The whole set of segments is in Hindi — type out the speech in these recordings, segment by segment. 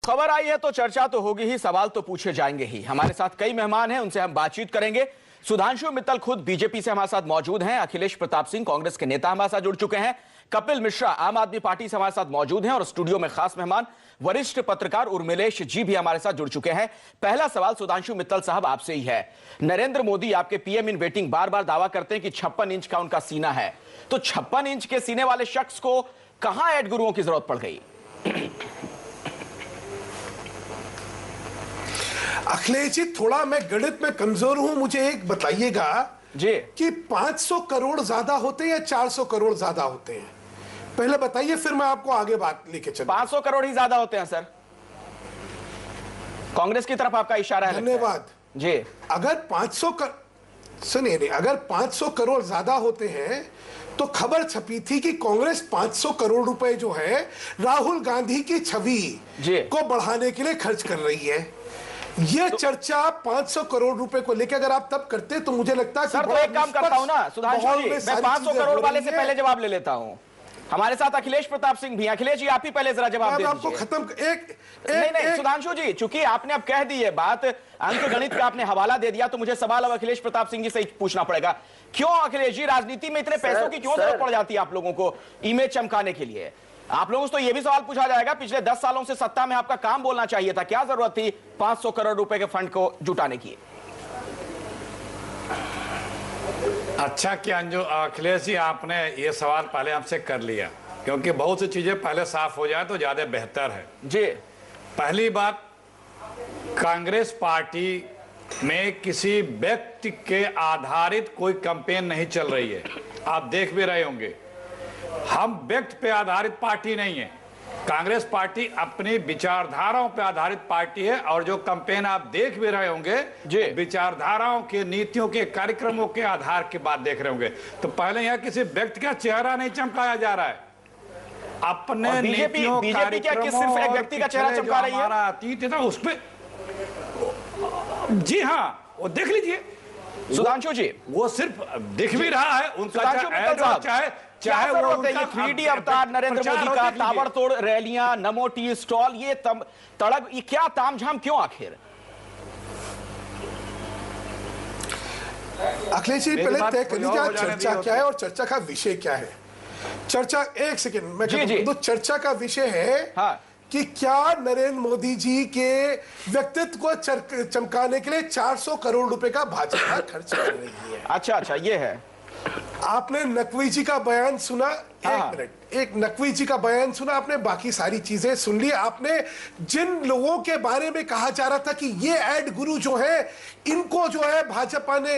खबर आई है तो चर्चा तो होगी ही, सवाल तो पूछे जाएंगे ही। हमारे साथ कई मेहमान हैं, उनसे हम बातचीत करेंगे। सुधांशु मित्तल खुद बीजेपी से हमारे साथ मौजूद हैं। अखिलेश प्रताप सिंह कांग्रेस के नेता हमारे साथ जुड़ चुके हैं। कपिल मिश्रा आम आदमी पार्टी से हमारे साथ मौजूद हैं और स्टूडियो में खास मेहमान वरिष्ठ पत्रकार उर्मिलेश जी भी हमारे साथ जुड़ चुके हैं। पहला सवाल सुधांशु मित्तल साहब आपसे ही है। नरेंद्र मोदी आपके पीएम इन वेटिंग बार बार दावा करते हैं कि 56 इंच का उनका सीना है, तो 56 इंच के सीने वाले शख्स को कहां एड गुरुओं की जरूरत पड़ गई? अखिलेश जी, थोड़ा मैं गणित में कमजोर हूं, मुझे एक बताइएगा जी कि 500 करोड़ ज्यादा होते हैं या 400 करोड़ ज्यादा होते हैं? पहले बताइए, फिर मैं आपको आगे बात लेके चलूं। 500 करोड़ ही ज्यादा होते हैं सर। कांग्रेस की तरफ आपका इशारा है। धन्यवाद जी। अगर 500 सुनिए नहीं, अगर 500 करोड़ ज्यादा होते हैं तो खबर छपी थी कि कांग्रेस 500 करोड़ रुपए जो है राहुल गांधी की छवि को बढ़ाने के लिए खर्च कर रही है। ये चर्चा 500 करोड़ रुपए को लेकर अगर आप तब करते तो मुझे लगता है सर, तो एक काम करता हूं ना सुधांशु जी, मैं 500 करोड़ वाले से पहले जवाब ले लेता हूं। हमारे साथ अखिलेश प्रताप सिंह भी। अखिलेश जी, आप ही पहले जरा जवाब दे दीजिए। आपको खत्म नहीं सुधांशु जी, चूंकि आपने अब कह दी है बात, अंक गणित का आपने हवाला दे दिया, तो मुझे सवाल अब अखिलेश प्रताप सिंह जी से पूछना पड़ेगा। क्यों अखिलेश जी, राजनीति में इतने पैसों की क्यों जरूरत पड़ जाती है आप लोगों को इमेज चमकाने के लिए? आप लोगों से तो यह भी सवाल पूछा जाएगा, पिछले 10 सालों से सत्ता में आपका काम बोलना चाहिए था, क्या जरूरत थी 500 करोड़ रुपए के फंड को जुटाने की? अच्छा किया जो अखिलेश जी, आपने ये सवाल पहले आपसे कर लिया, क्योंकि बहुत सी चीजें पहले साफ हो जाए तो ज्यादा बेहतर है। जी। पहली बात, कांग्रेस पार्टी में किसी व्यक्ति के आधारित कोई कैंपेन नहीं चल रही है। आप देख भी रहे होंगे, हम व्यक्ति पे आधारित पार्टी नहीं है। कांग्रेस पार्टी अपनी विचारधाराओं पे आधारित पार्टी है, और जो कैंपेन आप देख भी रहे होंगे विचारधाराओं के, नीतियों के, कार्यक्रमों के आधार के बाद देख रहे होंगे। तो पहले यहाँ किसी व्यक्ति का चेहरा नहीं चमकाया जा रहा है, अपने नीतियों, कार्यक्रमों, सिर्फ एक व्यक्ति का चेहरा चमका रही है। हमारा अतीत था उस पे, जी हाँ, वो देख लीजिए सुधांशु जी, वो सिर्फ दिख भी रहा है उनका, चाहे वो उनका 3D अवतार नरेंद्र मोदी का, ताबड़तोड़ रैलियां, नमो टी स्टॉल, ये तड़क, ये क्या तामझाम क्यों आखिर? अखिलेश जी, पहले तय कर लीजिए चर्चा क्या है और चर्चा का विषय क्या है। चर्चा, एक सेकंड मैं तो चर्चा का विषय है कि क्या नरेंद्र मोदी जी के व्यक्तित्व को चमकाने के लिए 400 करोड़ रुपए का भाजपा खर्च कर रही है। अच्छा, ये है। आपने नकवी जी का बयान सुना? एक मिनट, एक नकवी जी का बयान सुना आपने, बाकी सारी चीजें सुन ली आपने। जिन लोगों के बारे में कहा जा रहा था कि ये एड गुरु जो है, इनको जो है भाजपा ने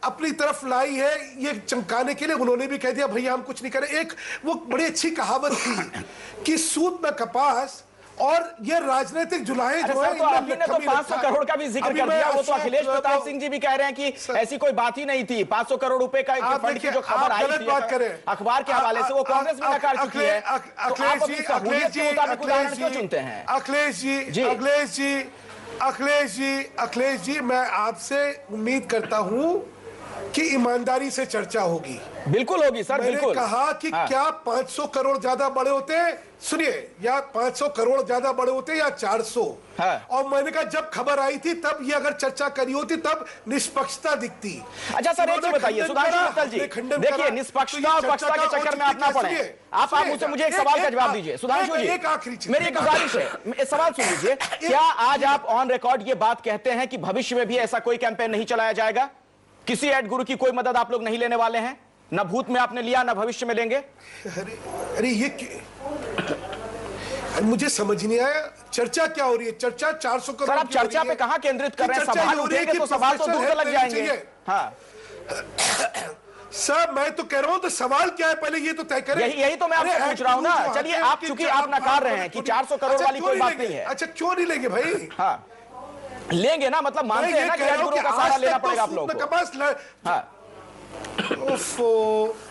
अपनी तरफ लाई है ये चमकाने के लिए, उन्होंने भी कह दिया भैया हम कुछ नहीं करें। एक वो बड़ी अच्छी कहावत थी कि सूत में कपास और ये राजनीतिक जुलाहे जो है, तो आपने तो 500 करोड़ का भी जिक्र कर दिया। वो तो अखिलेश प्रताप सिंह जी भी कह रहे हैं कि ऐसी कोई बात ही नहीं थी। 500 करोड़ रुपए का फंड की जो खबर आई थी अखबार के हवाले से, वो कांग्रेस भी नकार चुकी है। अखिलेश जी, मैं आपसे उम्मीद करता हूं कि ईमानदारी से चर्चा होगी। बिल्कुल होगी सर, मैंने कहा कि क्या 500 करोड़ ज्यादा बड़े होते हैं, सुनिए, या 500 करोड़ ज्यादा बड़े होते हैं या 400। और मैंने कहा जब खबर आई थी तब ये अगर चर्चा करी होती तब निष्पक्षता दिखती। अच्छा सर, एक चीज बताइए सुधांशु मित्तल जी, देखिए निष्पक्षता और पक्षता के चक्कर में आप ना पड़े। आप मुझे एक सवाल का जवाब दीजिए। सुधांशु जी, एक आखिरी चीज, मेरी एक गुजारिश है, सवाल सुन लीजिए। क्या आज आप ऑन रिकॉर्ड ये बात कहते हैं कि भविष्य में भी ऐसा कोई कैंपेन नहीं चलाया जाएगा? किसी एड गुरु की कोई मदद आप लोग नहीं लेने वाले हैं? न भूत में आपने लिया, न भविष्य में लेंगे? अरे ये मुझे समझ नहीं आया, चर्चा क्या हो रही है? चर्चा 400 करोड़। सर, आप चर्चा पे कहां केंद्रित कर रहे हैं? सवाल उठेंगे तो सवाल तो दूर लग जाएंगे। हाँ सर, मैं तो कह रहा हूं तो सवाल क्या है पहले ये तो तय करें। यही तो मैं आपसे पूछ रहा हूं ना। चलिए, आप चूंकि आप नकार रहे हैं कि 400 करोड़ वाली कोई बात नहीं है। अच्छा, क्यों नहीं लेंगे भाई? हाँ लेंगे ना, मतलब मानते हैं ना कि एड गुरु का सहारा लेना पड़ेगा आप लोगों को।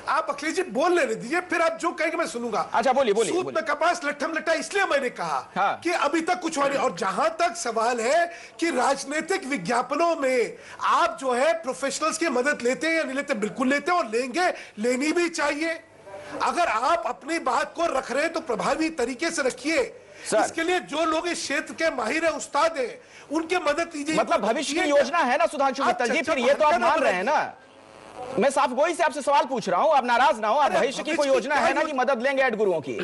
आप अखिलेश जी बोल लेने दीजिए, फिर आप जो कहेंगे मैं सुनूंगा। अच्छा बोलिए। सूत में कपास लट्ठम लट्टा, इसलिए मैंने कहा कि अभी तक कुछ हुआ नहीं। और जहां तक सवाल है कि राजनीतिक विज्ञापनों में आप जो है प्रोफेशनल्स की मदद लेते हैं या नहीं लेते, बिल्कुल लेते हैं और लेंगे, लेनी भी चाहिए। अगर आप अपनी बात को रख रहे हैं तो प्रभावी तरीके से रखिए। सर। इसके लिए जो लोग इस क्षेत्र के माहिर है, उस्ताद है, उनकी मदद लीजिए। मतलब भविष्य की योजना है ना सुधांशु मित्तल जी, फिर ये तो आप मान रहे हैं ना। मैं साफ गोई से आपसे सवाल पूछ रहा हूं, आप नाराज ना हो। आप भविष्य की कोई योजना है ना कि मदद लेंगे एड गुरुओं की?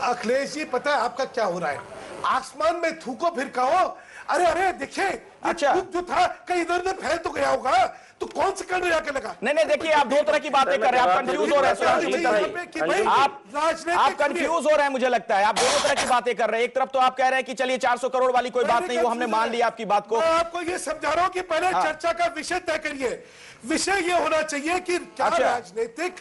अखिलेश जी, पता है आपका क्या हो रहा है? आसमान में थूको फिर कहो अरे अरे देखिए, अच्छा, जो था कहीं इधर उधर फैल तो गया होगा, तो कौन से करने जाके लगा? नहीं देखिए, आप दो तरह की बातें कर रहे हैं, आप कंफ्यूज हो रहे हैं। आप कंफ्यूज हो रहे हैं, मुझे लगता है आप दोनों तरह की बातें कर रहे हैं। एक तरफ तो आप कह रहे हैं कि चलिए 400 करोड़ वाली कोई बात नहीं, वो हमने मान लिया आपकी बात को। मैं आपको ये समझा रहा हूं कि पहले चर्चा का विषय तय करिए। विषय ये होना चाहिए कि क्या राजनीतिक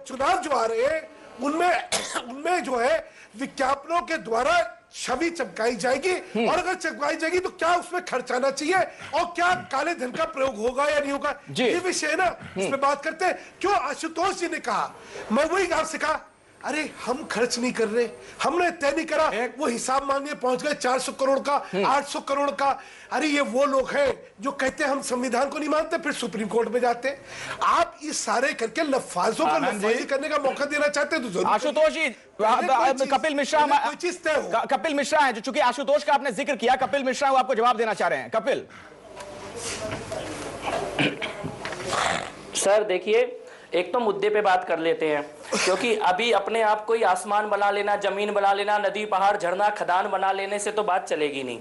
चुनाव जो आ रहे हैं उनमें जो है विज्ञापनों के द्वारा छवि चमकाई जाएगी, और अगर चमकाई जाएगी तो क्या उसमें खर्च आना चाहिए और क्या काले धन का प्रयोग होगा या नहीं होगा, ये विषय है ना, इस पे बात करते हैं। क्यों आशुतोष जी ने कहा, मैं वही आपसे कहा, अरे हम खर्च नहीं कर रहे, हमने तय नहीं करा, वो हिसाब मांगने पहुंच गए 400 करोड़ का, 800 करोड़ का। अरे ये वो लोग हैं जो कहते हैं हम संविधान को नहीं मानते, फिर सुप्रीम कोर्ट में जाते हैं। आप इस सारे करके लफ्फाजों को लफ्फाजी करने का मौका देना चाहते हैं तो जरूर। आशुतोष जी, कपिल मिश्रा, कपिल मिश्रा है जो, चूंकि आशुतोष का आपने जिक्र किया, कपिल मिश्रा वो आपको जवाब देना चाह रहे हैं। कपिल सर देखिए, एक तो मुद्दे पे बात कर लेते हैं, क्योंकि अभी अपने आप को ही आसमान बना लेना, जमीन बना लेना, नदी पहाड़ झरना खदान बना लेने से तो बात चलेगी नहीं।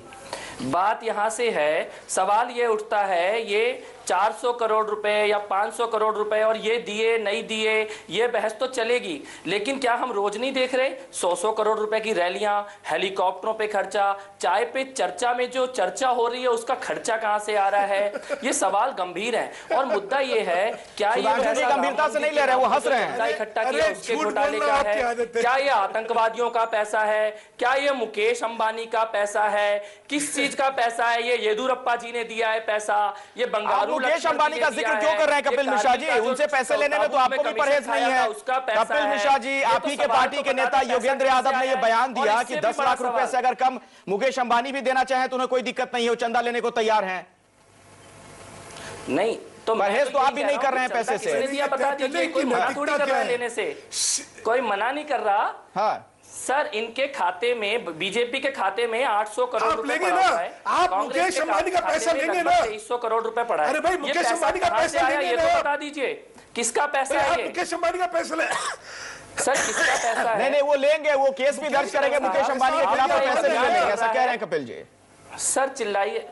बात यहां से है, सवाल ये उठता है, ये 400 करोड़ रुपए या 500 करोड़ रुपए और ये दिए नहीं दिए, ये बहस तो चलेगी, लेकिन क्या हम रोज नहीं देख रहे 100 करोड़ रुपए की रैलियां, हेलीकॉप्टरों पे खर्चा, चाय पे चर्चा में जो चर्चा हो रही है उसका खर्चा कहां से आ रहा है? ये सवाल गंभीर है। और मुद्दा ये है, क्या ये गंभीरता से नहीं ले रहे, वो हंस रहे हैं। इकट्ठा किया उसके घोटाले का है? क्या ये आतंकवादियों का पैसा है? क्या ये मुकेश अंबानी का पैसा है? किस चीज का पैसा है? ये येदुरप्पा जी ने दिया है पैसा? ये बंगारू मुकेश अंबानी का जिक्र क्यों कर रहे हैं कपिल मिश्रा जी? उनसे पैसे लेने में तो आपको भी परहेज नहीं है। कपिल मिश्रा जी, आप ही के पार्टी के नेता योगेंद्र यादव ने यह बयान दिया कि 10 लाख रुपए से अगर कम मुकेश अंबानी भी देना चाहे तो उन्हें कोई दिक्कत नहीं है, वो चंदा लेने को तैयार हैं। नहीं तो परहेज तो आप भी नहीं कर रहे हैं पैसे से। बता दीजिए, कोई मना थोड़ी कर रहा है लेने से, कोई मना नहीं कर रहा। हाँ सर, इनके खाते में, बीजेपी के खाते में 800 करोड़ रुपए पड़ा हुआ है। आप मुकेश अंबानी का पैसा लेंगे ना? 2300 करोड़ रुपए पड़ा है। अरे भाई, मुकेश अंबानी का पैसा लेंगे ये तो बता दीजिए, किसका पैसा है? मुकेश अंबानी का पैसा ले सर, किसका पैसा है? नहीं वो लेंगे, वो केस भी दर्ज करेंगे मुकेश अंबानी के खिलाफ, पैसे नहीं लेंगे, ऐसा कह रहे हैं कपिल जी। सर चिल्लाइए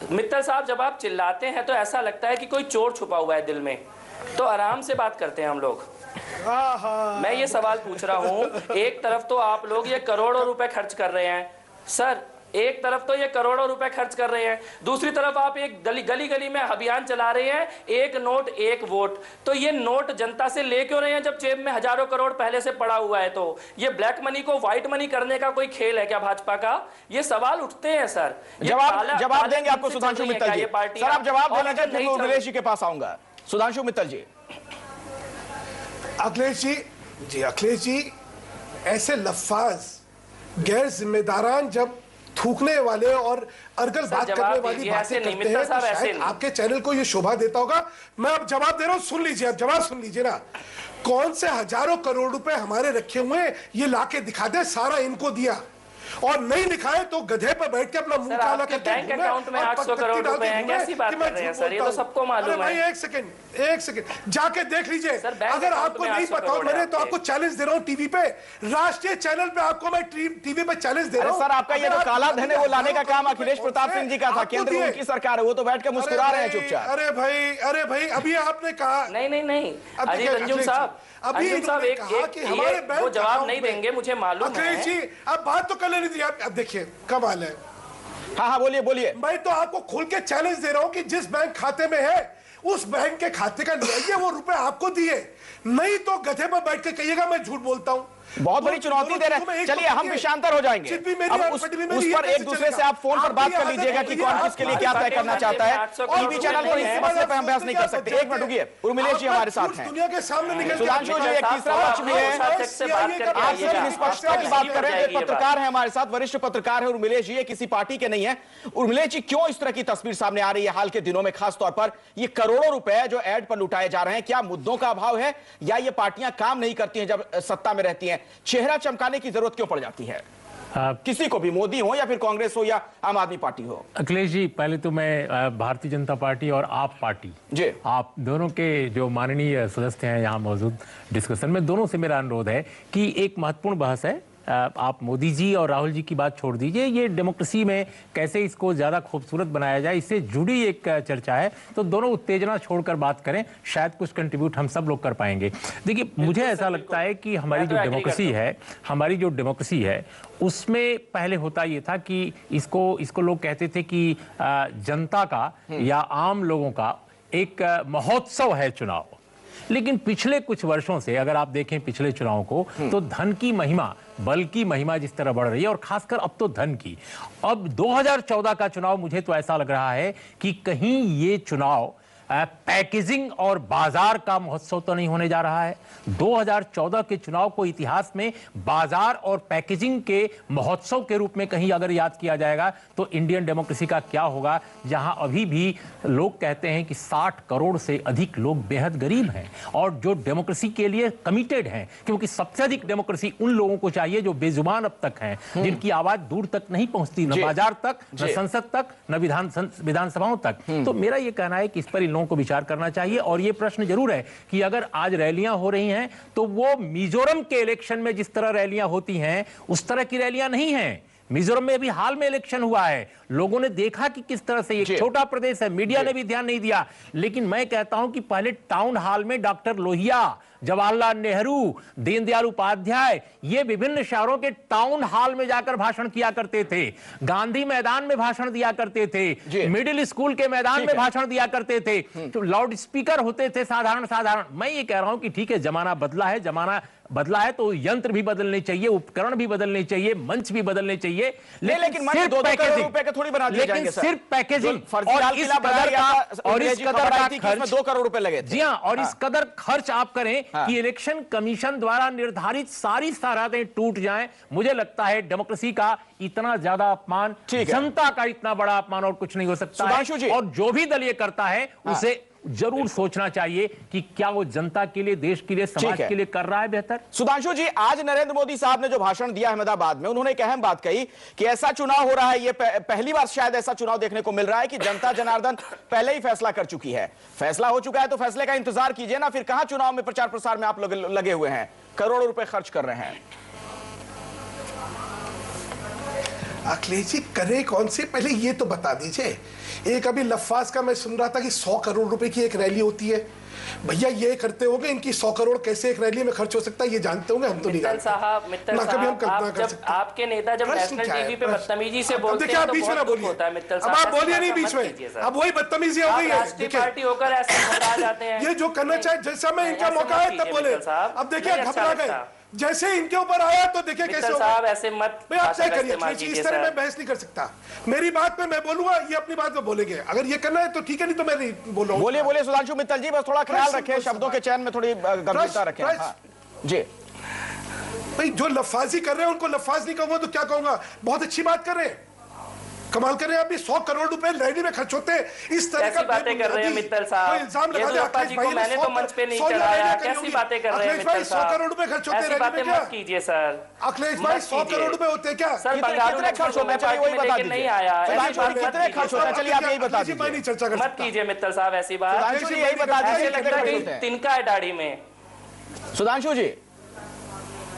मित्तल साहब, जब आप चिल्लाते हैं तो ऐसा लगता है कि कोई चोर छुपा हुआ है दिल में, तो आराम से बात करते हैं हम लोग। मैं ये सवाल पूछ रहा हूं, एक तरफ तो आप लोग ये करोड़ों रुपए खर्च कर रहे हैं सर, एक तरफ तो ये करोड़ों रुपए खर्च कर रहे हैं, दूसरी तरफ आप एक गली गली में अभियान चला रहे हैं, एक नोट एक वोट। तो ये नोट जनता से ले क्यों रहे हैं जब जेब में हजारों करोड़ पहले से पड़ा हुआ है? तो ये ब्लैक मनी को व्हाइट मनी करने का कोई खेल है क्या भाजपा का? ये सवाल उठते हैं सर। जवाब देंगे आपको सुधांशु मित्तल जी। सर आप जवाब देना चाहते हैं, उर्मिलेश जी के पास आऊंगा। सुधांशु मित्तल जी। अखिलेश जी, ऐसे लफ्फाज गैर जिम्मेदारान जब थूकने वाले और अर्गल बात करने वाली बातें करते हैं तो शायद आपके चैनल को ये शोभा देता होगा। मैं अब जवाब दे रहा हूं, सुन लीजिए, अब जवाब सुन लीजिए ना। कौन से हजारों करोड़ रुपए हमारे रखे हुए ये लाके दिखा दे, सारा इनको दिया, और नहीं दिखाए तो गधे पर बैठ के अपना मुंह काला करके बैंक अकाउंट में 800 करोड़ रुपए हैं, कैसी बात कर रहे हैं सर? ये तो सबको मालूम है। एक सेकंड जाके देख लीजिए। अगर आपको नहीं पता हो मैंने, तो आपको चैलेंज दे रहा हूं टीवी पे, राष्ट्रीय चैनल पे आपको मैं टीवी पे चैलेंज दे रहा हूं। सर आपका ये जो काला धन है वो लाने का काम अखिलेश प्रताप सिंह जी का था, केंद्र में उनकी सरकार है, वो तो बैठ के मुस्कुरा रहे हैं चुपचाप। अरे भाई अभी आपने कहा नहीं अजी अंजुम साहब, एक वो जवाब नहीं देंगे, मुझे मालूम है। जी अब बात तो कर लेनी थी आप। अब देखिए कमाल है। हाँ बोलिए। मैं तो आपको खुल के चैलेंज दे रहा हूं कि जिस बैंक खाते में है उस बैंक के खाते का ले आइए, वो रुपए आपको दिए, नहीं तो गधे पर बैठ के कहिएगा मैं झूठ बोलता हूं। बहुत बड़ी चुनौती दे रहे हैं। चलिए हम विषयांतर हो जाएंगे, अब उस पर एक दूसरे से आप फोन पर बात कर लीजिएगा कि कौन किसके लिए क्या तय करना चाहता है। टीवी चैनल पर इस मसले पर हम बहस नहीं कर सकते। एक मिनट रुकिए, उर्मिलेश जी हमारे साथ हैं, दुनिया के सामने सुधांशु जी एक तीसरा पक्ष भी है, आप सब निष्पक्षता की बात कर रहे हैं। पत्रकार है हमारे साथ, वरिष्ठ पत्रकार है उर्मिलेश जी, ये किसी पार्टी के नहीं है। उर्मिलेश जी, क्यों इस तरह की तस्वीर सामने आ रही है हाल के दिनों में, खासतौर पर ये करोड़ों रुपए जो एड पर लुटाए जा रहे हैं? क्या मुद्दों का अभाव है या ये पार्टियां काम नहीं करती हैं जब सत्ता में रहती हैं? चेहरा चमकाने की जरूरत क्यों पड़ जाती है किसी को भी, मोदी हो या फिर कांग्रेस हो या आम आदमी पार्टी हो? अखिलेश जी, पहले तो मैं भारतीय जनता पार्टी और आप पार्टी जी, आप दोनों के जो माननीय सदस्य हैं यहाँ मौजूद डिस्कशन में, दोनों से मेरा अनुरोध है कि एक महत्वपूर्ण बहस है। आप मोदी जी और राहुल जी की बात छोड़ दीजिए, ये डेमोक्रेसी में कैसे इसको ज़्यादा खूबसूरत बनाया जाए, इससे जुड़ी एक चर्चा है। तो दोनों उत्तेजना छोड़कर बात करें, शायद कुछ कंट्रीब्यूट हम सब लोग कर पाएंगे। देखिए, मुझे ऐसा लगता है कि हमारी जो डेमोक्रेसी है उसमें पहले होता ये था कि इसको लोग कहते थे कि जनता का या आम लोगों का एक महोत्सव है चुनाव। लेकिन पिछले कुछ वर्षों से अगर आप देखें पिछले चुनावों को, तो धन की महिमा, बल की महिमा जिस तरह बढ़ रही है, और खासकर अब तो धन की। अब 2014 का चुनाव मुझे तो ऐसा लग रहा है कि कहीं ये चुनाव पैकेजिंग और बाजार का महोत्सव तो नहीं होने जा रहा है। 2014 के चुनाव को इतिहास में बाजार और पैकेजिंग के महोत्सव के रूप में कहीं अगर याद किया जाएगा तो इंडियन डेमोक्रेसी का क्या होगा, जहां अभी भी लोग कहते हैं कि 60 करोड़ से अधिक लोग बेहद गरीब हैं और जो डेमोक्रेसी के लिए कमिटेड हैं, क्योंकि सबसे अधिक डेमोक्रेसी उन लोगों को चाहिए जो बेजुबान अब तक हैं, जिनकी आवाज दूर तक नहीं पहुंचती, न बाजार तक, न संसद तक, न विधानसभाओं तक। तो मेरा यह कहना है कि इस पर को विचार करना चाहिए। और यह प्रश्न जरूर है कि अगर आज रैलियां हो रही हैं तो वो मिजोरम के इलेक्शन में जिस तरह रैलियां होती हैं उस तरह की रैलियां नहीं हैं। मिजोरम में अभी हाल में इलेक्शन हुआ है, लोगों ने देखा कि किस तरह से, एक छोटा प्रदेश है, मीडिया ने भी ध्यान नहीं दिया। लेकिन मैं कहता हूं कि पहले टाउन हॉल में डॉक्टर लोहिया, जवाहरलाल नेहरू, दीनदयाल उपाध्याय, ये विभिन्न शहरों के टाउन हॉल में जाकर भाषण किया करते थे, गांधी मैदान में भाषण दिया करते थे, मिडिल स्कूल के मैदान में भाषण दिया करते थे, तो लाउड स्पीकर होते थे साधारण। मैं ये कह रहा हूं कि ठीक है, जमाना बदला है तो यंत्र भी बदलने चाहिए, उपकरण भी बदलने चाहिए, मंच भी बदलने चाहिए, लेकिन सिर्फ 2 करोड़ रुपए के थोड़ी बना दिए जाएंगे सर। सिर्फ पैकेजिंग और इस कदर का खर्च 2 करोड़ रुपए लगे थे। जी हां, और इस कदर खर्च आप करें कि इलेक्शन कमीशन द्वारा निर्धारित सारी सरहदें टूट जाएं। मुझे लगता है डेमोक्रेसी का इतना ज्यादा अपमान, जनता का इतना बड़ा अपमान और कुछ नहीं हो सकता है। और जो भी दल ये करता है उसे जरूर सोचना चाहिए कि क्या वो जनता के लिए, देश के लिए, समाज के लिए कर रहा है बेहतर। सुधांशु जी, आज नरेंद्र मोदी साहब ने जो भाषण दिया अहमदाबाद में, उन्होंने एक अहम बात कही कि ऐसा चुनाव हो रहा है, ये पहली बार शायद ऐसा चुनाव देखने को मिल रहा है कि जनता जनार्दन पहले ही फैसला कर चुकी है। फैसला हो चुका है तो फैसले का इंतजार कीजिए ना, फिर कहां चुनाव में प्रचार प्रसार में आप लोग लगे हुए हैं, करोड़ों रुपए खर्च कर रहे हैं। अखिलेश जी करे कौन से, पहले ये तो बता दीजिए। एक अभी लफ्फाज का मैं सुन रहा था कि 100 करोड़ रुपए की एक रैली होती है। भैया ये करते होंगे, इनकी 100 करोड़ कैसे एक रैली में खर्च हो सकता है ये जानते होंगे, हम तो नहीं जानते। आपके नेता जब नेशनल टीवी पे बदतमीजी से बोलते हैं तो बीच में ना बोलिए, अब आप बोलिए नहीं बीच में, अब वही बदतमीजी हो गई है। राष्ट्रीय पार्टी होकर ऐसे घबरा जाते हैं, ये जो करना चाहे, जैसा मैं इनका मौका है तब बोले। अब देखिए घबरा गए, जैसे इनके ऊपर आया तो देखिए कैसे साहब ऐसे मत, आप तय करिए, इस तरह मैं बहस नहीं कर सकता। मेरी बात पे मैं बोलूंगा, ये अपनी बात पे बोलेंगे, अगर ये करना है तो ठीक है, नहीं तो मैं नहीं बोलूंगा। बोलिए सुधांशु मित्तल जी, बस थोड़ा ख्याल रखें, शब्दों के चयन में थोड़ी गंभीरता रखें। जी भाई, जो लफ्फाजी कर रहे हैं उनको लफ्फाज नहीं कहूंगा तो क्या कहूंगा, बहुत अच्छी बात कर रहे हैं, कमाल कर रहे हैं। अभी 100 करोड़ रुपए रैली में खर्च होते हैं, इस तरह का बातें कर रहे हैं मित्तल साहब। इल्जाम लगा दिया अखिलेश भाई ने, मैंने तो मंच पे नहीं चढ़ाया, कैसी बातें कर रहे हैं मित्तल साहब। 100 करोड़ रुपए खर्च होते हैं रैली में, क्या कीजिए सर अखिलेश भाई, 100 करोड़ रुपए होते हैं क्या सर? कितने खर्च होना चाहिए वही बता दीजिए। नहीं आया, कितने खर्च होना चाहिए आप यही बता दीजिए। मैं नहीं चर्चा कर, मत कीजिए मित्तल साहब ऐसी बात, यही बता दीजिए। तिनका है दाढ़ी में। सुधांशु जी,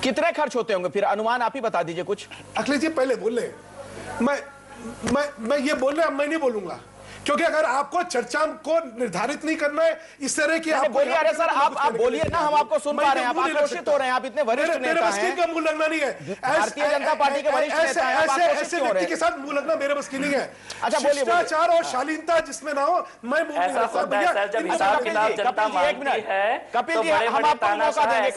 कितने खर्च होते होंगे, फिर अनुमान आप ही बता दीजिए कुछ। अखिलेश जी पहले बोल रहे, मैं ये बोल रहा, मैं नहीं बोलूंगा, क्योंकि अगर आपको चर्चा को निर्धारित नहीं करना है इस तरह की, आप बोलिए। अरे सर आप बोलिए ना, हम आपको सुन पा रहे हैं, आप आक्रोशित हो रहे हैं, आप इतने वरिष्ठ नेता हैं। मेरे मुंह लगना नहीं है, भारतीय जनता पार्टी के वरिष्ठ नेता हैं, ऐसे व्यक्ति के साथ मुंह लगना मेरे बस की नहीं है। अच्छा बोलिए। शिष्टाचार और शालीनता जिसमें ना हो, मैं मुंह नहीं लगता भैया। कपिल जी, हम आपको मौका देंगे।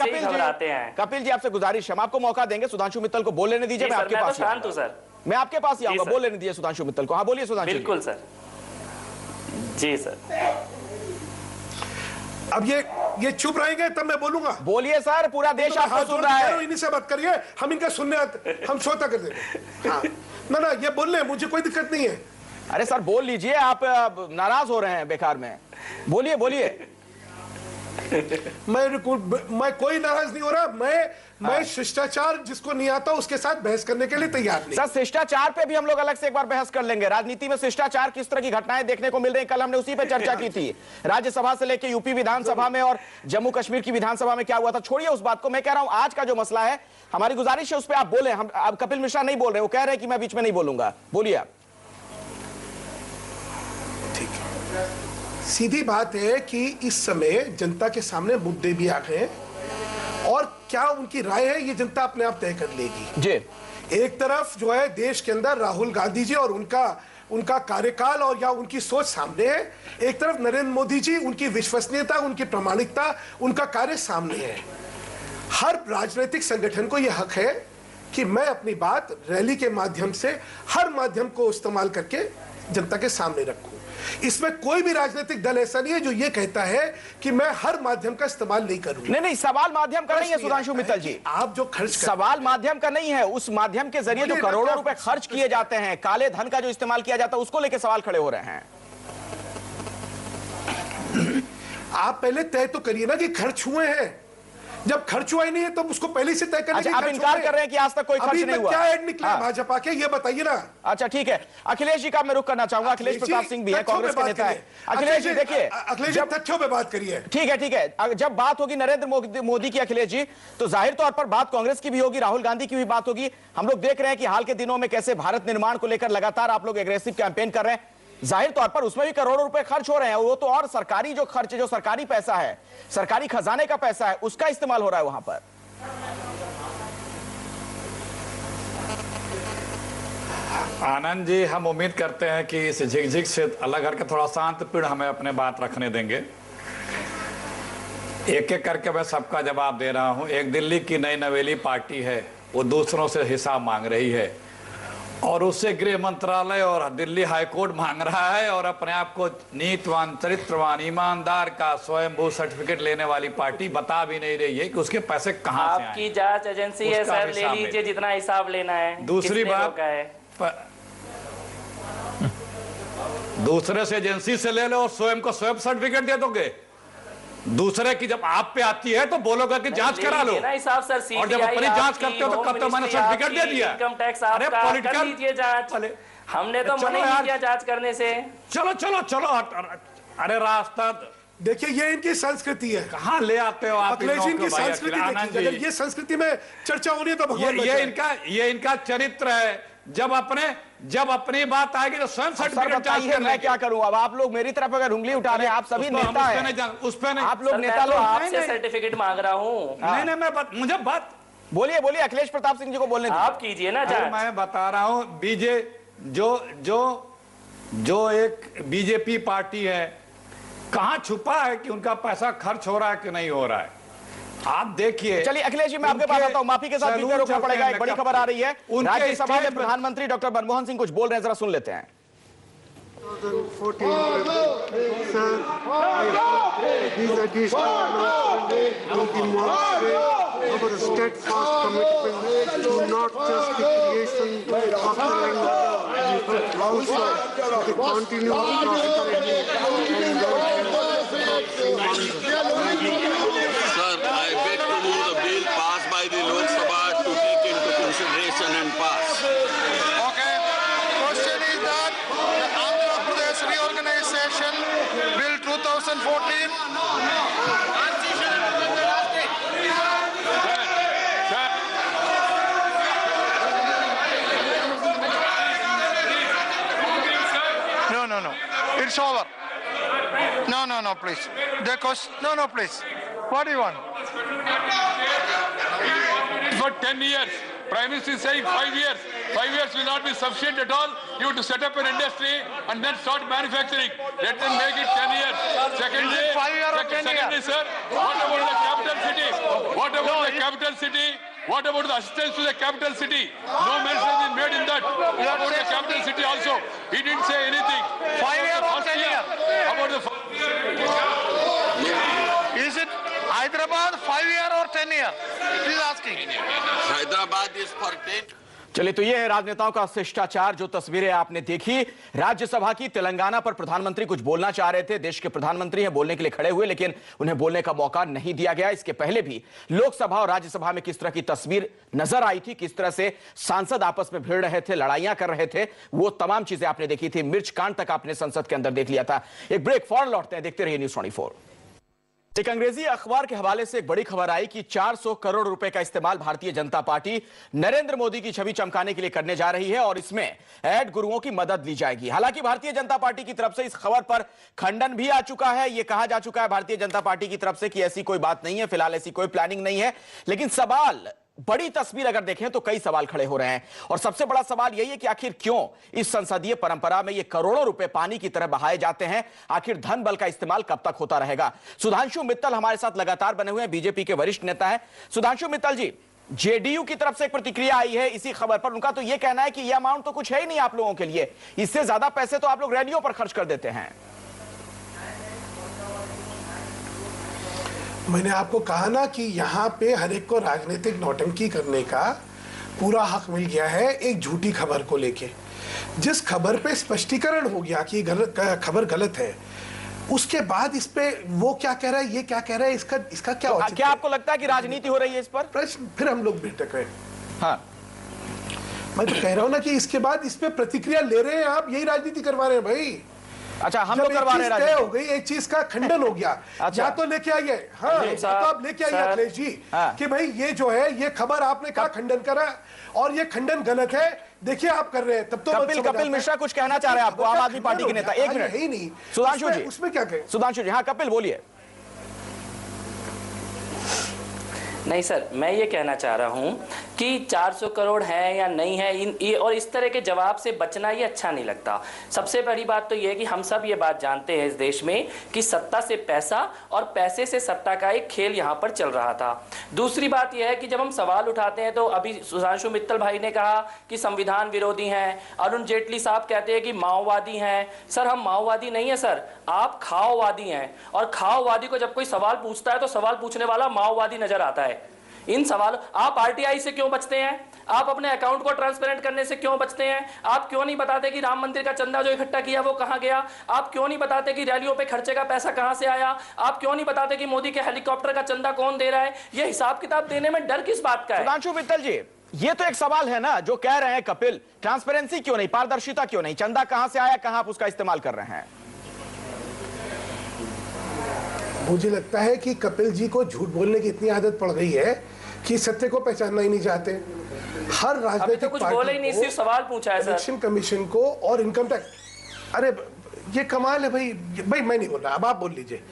कपिल जी, आपसे गुजारिश, हम आपको मौका देंगे, सुधांशु मित्तल को बोल लेने दीजिए। मैं आपके पास शांत हूं सर, मैं आपके पास ही आऊंगा, बोल लेने दीजिए सुधांशु मित्तल को। हाँ बोलिए सुधांशु। बिल्कुल सर, जी सर। अब ये चुप रहेंगे तब मैं बोलूंगा। बोलिए सर, पूरा देश आपको सुन रहा है। इन्हीं से बात करिए, हम इनका सुनने हम श्रोता कर देंगे। हाँ ना ये बोल रहे हैं, मुझे कोई दिक्कत नहीं है। अरे सर बोल लीजिए, आप नाराज हो रहे हैं बेकार में, बोलिए। मैं कोई नाराज नहीं हो रहा। मैं शिष्टाचार जिसको नहीं आता उसके साथ बहस करने के लिए तैयार नहीं। सर शिष्टाचार पे भी हम लोग अलग से एक बार बहस कर लेंगे। राजनीति में शिष्टाचार किस तरह की घटनाएं देखने को मिल रही है, कल हमने उसी पे चर्चा की थी। राज्यसभा से लेकर यूपी विधानसभा में और जम्मू कश्मीर की विधानसभा में क्या हुआ था, छोड़िए उस बात को। मैं कह रहा हूं आज का जो मसला है, हमारी गुजारिश है उस पर आप बोले। हम अब कपिल मिश्रा नहीं बोल रहे, वो कह रहे हैं कि मैं बीच में नहीं बोलूंगा। बोलिए आप। ठीक है, सीधी बात है कि इस समय जनता के सामने मुद्दे भी आ गए और क्या उनकी राय है ये जनता अपने आप तय कर लेगी जी। एक तरफ जो है देश के अंदर राहुल गांधी जी और उनका कार्यकाल और या उनकी सोच सामने है, एक तरफ नरेंद्र मोदी जी, उनकी विश्वसनीयता, उनकी प्रामाणिकता, उनका कार्य सामने है। हर राजनीतिक संगठन को यह हक है कि मैं अपनी बात रैली के माध्यम से हर माध्यम को इस्तेमाल करके जनता के सामने रखूं। इसमें कोई भी राजनीतिक दल ऐसा नहीं है जो ये कहता है कि मैं हर माध्यम का इस्तेमाल नहीं करूंगा। नहीं, सवाल माध्यम का नहीं है सुधांशु मित्तल जी। आप जो खर्च सवाल माध्यम का नहीं है, उस माध्यम के जरिए जो करोड़ों रुपए खर्च किए जाते हैं, काले धन का जो इस्तेमाल किया जाता है, उसको लेकर सवाल खड़े हो रहे हैं। आप पहले तय तो करिए ना कि खर्च हुए हैं। जब खर्च हुआ ही नहीं है तो उसको पहले से तय करने। अच्छा, आप इनकार कर रहे हैं कि आज तक कोई खर्च नहीं हुआ। क्या ऐड निकला भाजपा के, ये बताइए ना। अच्छा ठीक है, अखिलेश जी का मैं रुख करना चाहूंगा। अखिलेश प्रताप सिंह भी है, कांग्रेस के नेता है। अखिलेश जी देखिए, अखिलेश जी तथ्यों पे बात करिए। ठीक है, जब बात होगी नरेंद्र मोदी की अखिलेश जी, तो जाहिर तौर पर बात कांग्रेस की भी होगी, राहुल गांधी की भी बात होगी। हम लोग देख रहे हैं कि हाल के दिनों में कैसे भारत निर्माण को लेकर लगातार आप लोग एग्रेसिव कैंपेन कर रहे हैं। जाहिर तौर पर उसमें भी करोड़ों रुपए खर्च हो रहे हैं। वो तो और सरकारी जो खर्च, जो सरकारी पैसा है, सरकारी खजाने का पैसा है, उसका इस्तेमाल हो रहा है वहां पर। आनंद जी, हम उम्मीद करते हैं कि इस झिकझिक से अलग करके थोड़ा शांत पीड़ हमें अपने बात रखने देंगे। एक एक करके मैं सबका जवाब दे रहा हूं। एक दिल्ली की नई नवेली पार्टी है, वो दूसरों से हिसाब मांग रही है और उससे गृह मंत्रालय और दिल्ली हाईकोर्ट मांग रहा है और अपने आप को नीतिवान, चरित्रवान, ईमानदार का स्वयंभू सर्टिफिकेट लेने वाली पार्टी बता भी नहीं रही है कि उसके पैसे कहां से आए। आपकी जांच एजेंसी है सर, ले लीजिए जितना हिसाब लेना है। दूसरी बात, दूसरे से एजेंसी से ले लो और स्वयं को स्वयं सर्टिफिकेट दे दोगे। दूसरे की जब आप पे आती है तो बोलोगे कि जांच करा लो, हिसाब सर। और जब अपनी जांच करते हो तो कब तक मैंने सर्टिफिकेट दे दिया। इनकम टैक्स आपका, कर लीजिए जांच। हमने तो मना नहीं किया जांच करने से। चलो चलो चलो, अरे रास्ता देखिए, ये इनकी संस्कृति है। कहाँ ले आते हो आप अखिलेश जी इनकी संस्कृति देखिए। अगर ये संस्कृति में चर्चा हो रही है तो भगवान ये इनका चरित्र है। जब अपनी बात आएगी तो स्वयं सर्टिफिकेट जांच कर। मैं क्या करूं अब? आप लोग मेरी तरफ अगर उंगली उठा रहे हैं, आप सभी नेता हैं, उस पे नहीं, आप लोग नेता लोग। आपसे सर्टिफिकेट मांग रहा हूं। नहीं, मुझे बात बोलिए, अखिलेश प्रताप सिंह जी को बोलने दीजिए। आप कीजिए ना जांच। मैं बता रहा हूं, जो एक बीजेपी पार्टी है, कहां छुपा है कि उनका पैसा खर्च हो रहा है कि नहीं हो रहा है। आप देखिए। चलिए अखिलेश जी, मैं आपके पास आता हूं। माफी के साथ बीच रोकना पड़ेगा। एक बड़ी खबर आ रही है, राज्यसभा में प्रधानमंत्री डॉक्टर मनमोहन सिंह कुछ बोल रहे हैं, जरा सुन लेते हैं। 2014 sir, these additional will be our steadfast commitment to not just the creation of the language, but also the continued prosperity and Sir, I beg to move the bill passed by the Lok Sabha to take into consideration and pass. Okay. Question is that the Andhra Pradesh Reorganization Bill 2014. No. It's over. No, please. No, please. What do you want? For 10 years. Prime Minister is saying 5 years. 5 years will not be sufficient at all. You have to set up an industry and then start manufacturing. Let them make it 10 years. Secondly, sir, what about the capital city? What about the capital city? What about the assistance to the capital city? No mention has been made in that. What about the capital city also? He didn't say anything. 5 years or 10 years? About the Is it Hyderabad 5 year or 10 year? He's asking. Hyderabad is for 10. चलिए, तो ये है राजनेताओं का शिष्टाचार। जो तस्वीरें आपने देखी राज्यसभा की, तेलंगाना पर प्रधानमंत्री कुछ बोलना चाह रहे थे, देश के प्रधानमंत्री हैं, बोलने के लिए खड़े हुए, लेकिन उन्हें बोलने का मौका नहीं दिया गया। इसके पहले भी लोकसभा और राज्यसभा में किस तरह की तस्वीर नजर आई थी, किस तरह से सांसद आपस में भिड़ रहे थे, लड़ाइयां कर रहे थे, वो तमाम चीजें आपने देखी थी। मिर्च कांड तक आपने संसद के अंदर देख लिया था। एक ब्रेक, फौरन लौटते हैं, देखते रहिए न्यूज़ 24। एक अंग्रेजी अखबार के हवाले से एक बड़ी खबर आई कि 400 करोड़ रुपए का इस्तेमाल भारतीय जनता पार्टी नरेंद्र मोदी की छवि चमकाने के लिए करने जा रही है और इसमें एड गुरुओं की मदद ली जाएगी। हालांकि भारतीय जनता पार्टी की तरफ से इस खबर पर खंडन भी आ चुका है। यह कहा जा चुका है भारतीय जनता पार्टी की तरफ से कि ऐसी कोई बात नहीं है, फिलहाल ऐसी कोई प्लानिंग नहीं है। लेकिन सवाल, बड़ी तस्वीर अगर देखें तो कई सवाल खड़े हो रहे हैं और सबसे बड़ा सवाल यही है कि आखिर क्यों इस संसदीय परंपरा में ये करोड़ों रुपए पानी की तरह बहाए जाते हैं। आखिर धन बल का इस्तेमाल कब तक होता रहेगा। सुधांशु मित्तल हमारे साथ लगातार बने हुए हैं, बीजेपी के वरिष्ठ नेता हैं। सुधांशु मित्तल जी, जेडीयू की तरफ से एक प्रतिक्रिया आई है इसी खबर पर। उनका तो यह कहना है कि यह अमाउंट तो कुछ है ही नहीं आप लोगों के लिए, इससे ज्यादा पैसे तो आप लोग रैलियों पर खर्च कर देते हैं। मैंने आपको कहा ना कि यहाँ पे हर एक को राजनीतिक नौटंकी करने का पूरा हक मिल गया है एक झूठी खबर को लेके। जिस खबर पे स्पष्टीकरण हो गया कि खबर गलत है, उसके बाद इस पे वो क्या कह रहा है, ये क्या कह रहा है, इसका क्या तो क्या आपको लगता है कि राजनीति हो रही है इस पर? प्रश्न फिर हम लोग बैठक रहे। हाँ, मैं तो कह रहा हूं ना कि इसके बाद इस पे प्रतिक्रिया ले रहे हैं आप, यही राजनीति करवा रहे हैं भाई। अच्छा, हम लोग करवा रहे हैं, हो गई एक चीज का खंडन हो गया। अच्छा। या तो लेके आइए, हाँ, तो आप लेके आइए अखिलेश जी कि भाई ये जो है ये खबर आपने कहा खंडन करा और ये खंडन गलत है, देखिए आप कर रहे हैं। तब तो कपिल मिश्रा कुछ कहना चाह रहे हैं आपको, आम आदमी पार्टी के नेता। एक मिनट, ही नहीं सुधांशु जी, उसमें क्या कहें? सुधांशु जी, हाँ कपिल बोलिए। नहीं सर, मैं ये कहना चाह रहा हूँ कि 400 करोड़ है या नहीं है, और इस तरह के जवाब से बचना ये अच्छा नहीं लगता। सबसे बड़ी बात तो ये है कि हम सब ये बात जानते हैं इस देश में कि सत्ता से पैसा और पैसे से सत्ता का एक खेल यहाँ पर चल रहा था। दूसरी बात यह है कि जब हम सवाल उठाते हैं तो अभी सुधांशु मित्तल भाई ने कहा कि संविधान विरोधी हैं, अरुण जेटली साहब कहते हैं कि माओवादी हैं। सर, हम माओवादी नहीं है सर, आप खाओवादी हैं, और खाओवादी को जब कोई सवाल पूछता है तो सवाल पूछने वाला माओवादी नजर आता है। इन सवाल, आप आरटीआई से क्यों बचते हैं? आप अपने अकाउंट को ट्रांसपेरेंट करने से क्यों बचते हैं? आप क्यों नहीं बताते कि राम मंदिर का चंदा जो इकट्ठा किया वो कहां गया? आप क्यों नहीं बताते कि रैलियों पे खर्चे का पैसा कहां से आया? आप क्यों नहीं बताते कि मोदी के हेलीकॉप्टर का चंदा कौन दे रहा है? ये हिसाब किताब देने में डर किस बात का है? सुधांशु मित्तल जी, ये तो एक सवाल है ना जो कह रहे हैं कपिल, ट्रांसपेरेंसी क्यों नहीं, पारदर्शिता क्यों नहीं, चंदा कहां से आया, कहां आप उसका इस्तेमाल कर रहे हैं? मुझे लगता है कि कपिल जी को झूठ बोलने की इतनी आदत पड़ गई है कि सत्य को पहचानना ही नहीं चाहते। हर राजनीतिक तो कुछ बोले ही नहीं, सिर्फ सवाल पूछा है सर। इलेक्शन कमीशन को और इनकम टैक्स, अरे ये कमाल है भाई। भाई मैं नहीं बोल रहा, अब आप बोल लीजिए।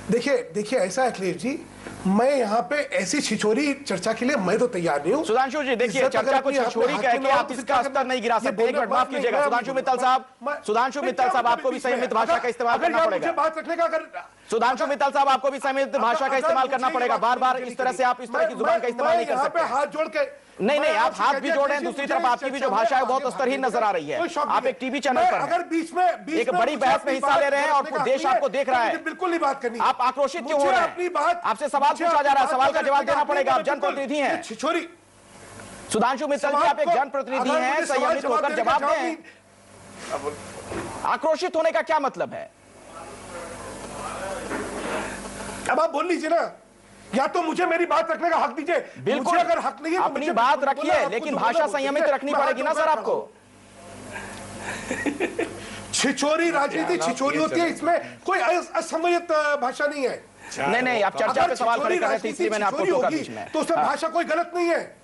देखिए ऐसा है अखिलेश जी, मैं यहाँ पे ऐसी छिछोरी चर्चा के लिए मैं तो तैयार नहीं हूँ। सुधांशु जी देखिए, चर्चा को छिछोरी कह के आप इसका स्तर नहीं गिरा सकते। एक मिनट माफ कीजिएगा सुधांशु मित्तल साहब, आपको भी संयमित भाषा का इस्तेमाल करना पड़ेगा। बात रखने का अगर सुधांशु मित्तल साहब, आपको भी संयमित भाषा का इस्तेमाल करना पड़ेगा। बार बार इस तरह से आप इस तरह की जुबान का इस्तेमाल नहीं कर सकते। हाथ जोड़ के नहीं, आप हाथ भी जोड़ रहे हैं, दूसरी तरफ आपकी भी जो भाषा है बहुत स्तरहीन नजर आ रही है। आप एक टीवी चैनल पर अगर बीच में एक बड़ी बहस में हिस्सा ले रहे हैं और पूरा देश आपको देख रहा है, बिल्कुल नहीं बात करनी। आप आक्रोशित क्यों हो रहे हैं? आपसे सवाल पूछा जा रहा है, सवाल का जवाब देना पड़ेगा। आप जनप्रतिनिधि हैं छिछोरी। सुधांशु मित्तल जी, आप एक जनप्रतिनिधि हैं, संयमित होकर जवाब दें। आक्रोशित होने का क्या मतलब है? अब आप बोल लीजिए ना, या तो मुझे मेरी बात रखने का हक दीजिए। बिल्कुल, अगर हक नहीं है तो अपनी बात रखिए, लेकिन भाषा संयमित रखनी पड़ेगी ना सर आपको। छिछोरी राजनीति छिछोरी होती है, इसमें कोई असंयमित भाषा नहीं है। नहीं, आप चर्चा पे सवाल खड़े कर रहे थे इसलिए मैंने आपको टोका बीच में। तो उसमें भाषा कोई गलत नहीं है।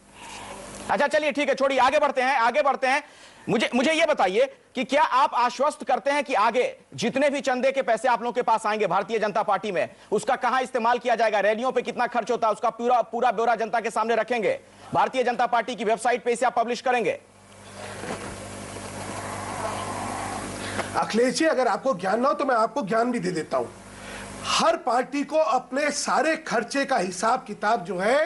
अच्छा चलिए ठीक है, छोड़िए, आगे बढ़ते हैं। मुझे ये बताइए कि क्या आप आश्वस्त करते हैं कि आगे जितने भी चंदे के पैसे आप लोगों के पास आएंगे भारतीय जनता पार्टी में, उसका कहां इस्तेमाल किया जाएगा, रैलियों पे कितना खर्च होता है, उसका पूरा ब्यौरा जनता के सामने रखेंगे, भारतीय जनता पार्टी की वेबसाइट पे इसे आप पब्लिश करेंगे? अखिलेश जी, अगर आपको ज्ञान ना हो तो मैं आपको ज्ञान भी दे देता हूं। हर पार्टी को अपने सारे खर्चे का हिसाब किताब जो है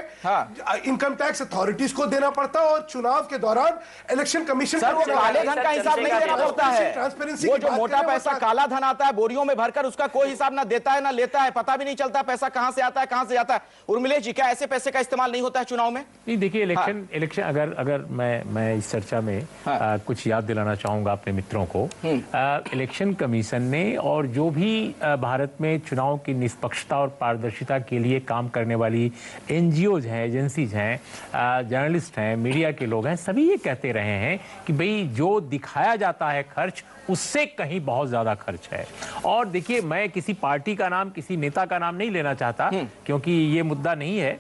इनकम टैक्स अथॉरिटीज को देना पड़ता है और चुनाव के दौरान इलेक्शन कमीशन को काले धन का हिसाब नहीं देना पड़ता है। ट्रांसपेरेंसी वो जो मोटा पैसा काला धन आता है बोरियों में भरकर, उसका कोई हिसाब ना देता है ना लेता है, पता भी नहीं चलता पैसा कहां से आता है कहां से जाता है। उर्मिलेश जी, क्या ऐसे पैसे का इस्तेमाल नहीं होता है चुनाव में? नहीं, देखिए इलेक्शन अगर मैं इस चर्चा में कुछ याद दिलाना चाहूंगा अपने मित्रों को। इलेक्शन कमीशन ने और जो भी भारत में चुनाव की निष्पक्षता और पारदर्शिता के लिए काम करने वाली एनजीओज हैं, एजेंसीज हैं, जर्नलिस्ट हैं, मीडिया के लोग हैं, सभी ये कहते रहे हैं कि भाई जो दिखाया जाता है खर्च उससे कहीं बहुत ज्यादा खर्च है। और देखिए, मैं किसी पार्टी का नाम, किसी नेता का नाम नहीं लेना चाहता क्योंकि ये मुद्दा नहीं है।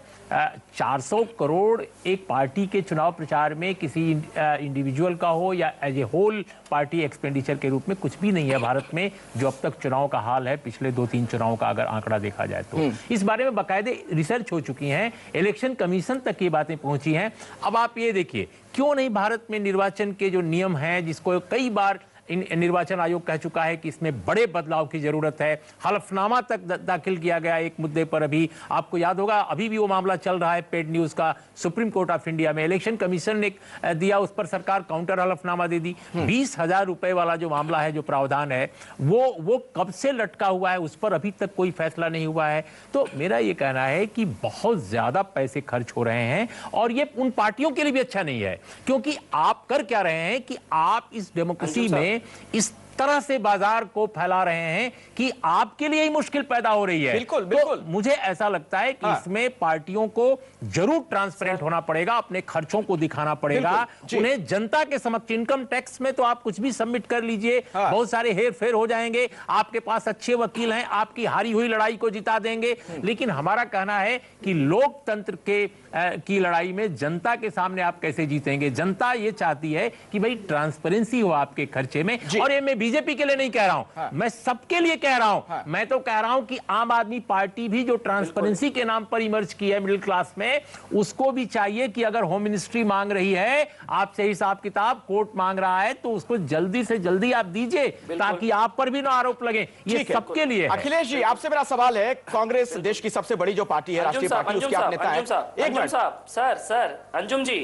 400 करोड़ एक पार्टी के चुनाव प्रचार में किसी इंडिविजुअल का हो या as a whole party expenditure के रूप में कुछ भी नहीं है भारत में, जो अब तक चुनाव का हाल है पिछले 2-3 चुनाव का अगर आंकड़ा देखा जाए तो। इस बारे में बाकायदे रिसर्च हो चुकी है, इलेक्शन कमीशन तक ये बातें पहुंची हैं। अब आप ये देखिए, क्यों नहीं भारत में निर्वाचन के जो नियम हैं, जिसको कई बार निर्वाचन आयोग कह चुका है कि इसमें बड़े बदलाव की जरूरत है, हलफनामा तक दाखिल किया गया एक मुद्दे पर। अभी आपको याद होगा, अभी भी वो मामला चल रहा है पेड न्यूज का सुप्रीम कोर्ट ऑफ इंडिया में। इलेक्शन कमीशन ने दिया, उस पर सरकार काउंटर हलफनामा दे दी। 20,000 रुपए वाला जो मामला है, जो प्रावधान है, वो कब से लटका हुआ है, उस पर अभी तक कोई फैसला नहीं हुआ है। तो मेरा ये कहना है कि बहुत ज्यादा पैसे खर्च हो रहे हैं और ये उन पार्टियों के लिए भी अच्छा नहीं है, क्योंकि आप कर क्या रहे हैं कि आप इस डेमोक्रेसी में इस तरह से बाजार को फैला रहे हैं कि आपके लिए ही मुश्किल पैदा हो रही है। बिल्कुल तो मुझे ऐसा लगता है कि इसमें पार्टियों को जरूर ट्रांसपेरेंट होना पड़ेगा, अपने खर्चों को दिखाना पड़ेगा उन्हें जनता के समक्ष। इनकम टैक्स में तो आप कुछ भी सबमिट कर लीजिए, बहुत सारे हेर फेर हो जाएंगे, आपके पास अच्छे वकील हैं, आपकी हारी हुई लड़ाई को जिता देंगे। लेकिन हमारा कहना है कि लोकतंत्र की लड़ाई में जनता के सामने आप कैसे जीतेंगे? जनता ये चाहती है कि भाई ट्रांसपेरेंसी हो आपके खर्चे में। और ये मैं बीजेपी के लिए नहीं कह रहा हूं, मैं सबके लिए कह रहा हूं। मैं तो कह रहा हूं कि आम आदमी पार्टी भी जो ट्रांसपेरेंसी के नाम पर इमर्ज की है मिडिल क्लास में, उसको भी चाहिए कि अगर होम मिनिस्ट्री मांग रही है आपसे हिसाब किताब, कोर्ट मांग रहा है, तो उसको जल्दी से जल्दी आप दीजिए ताकि आप पर भी ना आरोप लगे। ये सबके लिए। अखिलेश जी, आपसे मेरा सवाल है, कांग्रेस देश की सबसे बड़ी जो पार्टी है, राष्ट्रीय पार्टी, उसके आप नेता हैं। एक मिनट सर अंजुम जी।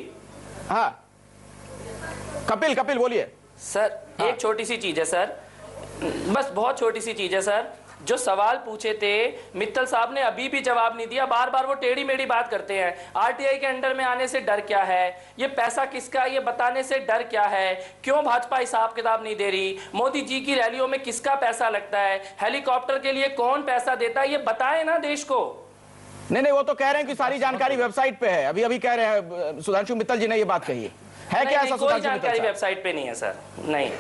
हाँ, कपिल बोलिए। सर एक छोटी सी चीज है सर, बस बहुत छोटी सी चीज है सर। जो सवाल पूछे थे मित्तल साहब ने अभी भी जवाब नहीं दिया, बार बार वो टेढ़ी मेढ़ी बात करते हैं। आरटीआई के अंडर में आने से डर क्या है, ये पैसा किसका, ये बताने से डर क्या है, क्यों भाजपा हिसाब किताब नहीं दे रही, मोदी जी की रैलियों में किसका पैसा लगता है, हेलीकॉप्टर के लिए कौन पैसा देता है, ये बताए ना देश को। नहीं, वो तो कह रहे हैं कि सारी जानकारी वेबसाइट पे है। अभी कह रहे हैं सुधांशु मित्तल जी ने ये बात कही है क्या ऐसा? कोई जानकारी वेबसाइट पे नहीं है सर, नहीं।